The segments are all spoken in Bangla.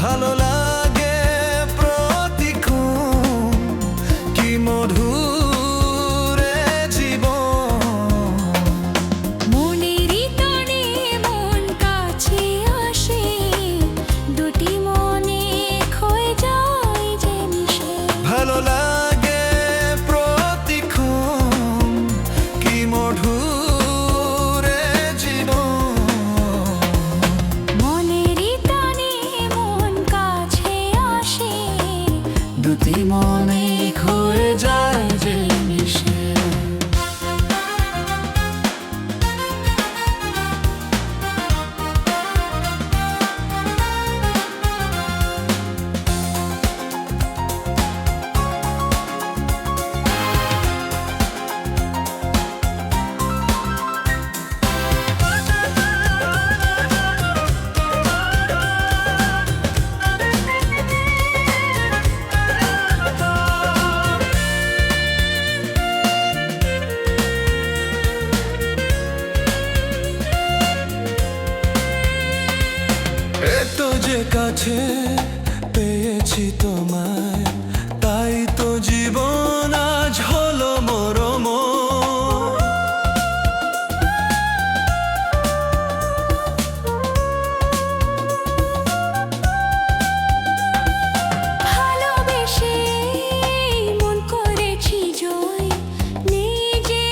ভালো লাগে প্রতিক্ষণ, কি মধুর এ জীবন। মনেরই টানে মন কাছে আসে, দুটি মনে ক্ষয়ে যায় যে মিশে। ভালো লাগে প্রতিক্ষণ, কি মধুর এ জীবন। মনেরই টানে মন কাছে আসে, দুটি মনে ক্ষয়ে যায় যে মিশে। এত যে কাছে পেয়েছি তোমায়, তাই তো জীবন আজ হলো মরময়। ভালোবেসে মন করেছি জয়, নিজে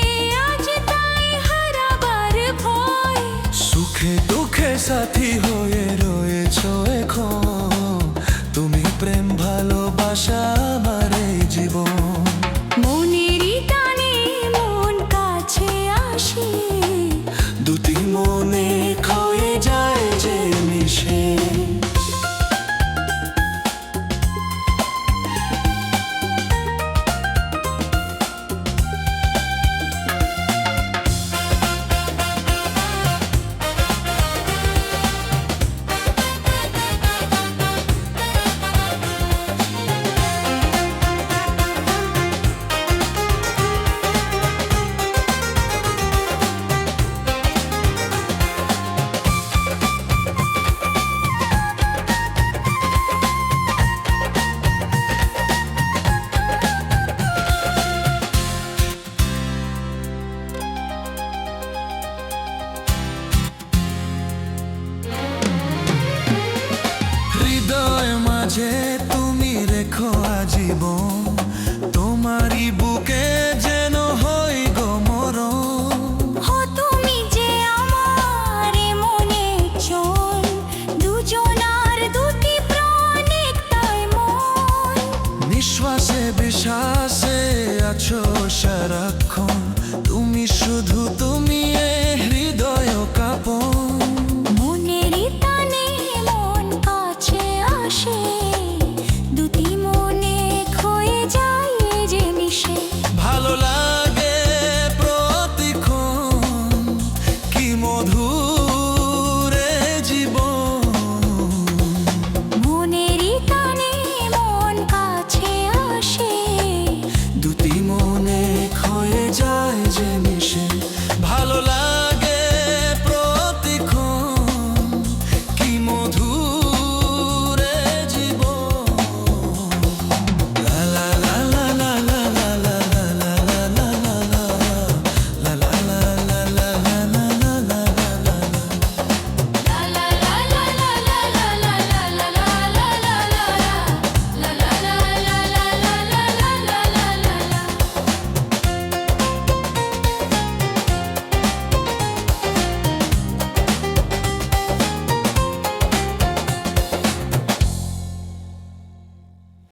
আজ তাই হারাবার ভয়। সুখে দুঃখে সাথী হয়ে রয়েছো এখন, তুমি প্রেম ভালোবাসা আমার এই জীবন। মনেরই টানে মন কাছে আসে, দুটি মনে ক্ষয়ে যায় যে মিশে। হৃদয় মাঝে তুমি রেখো আজীবন,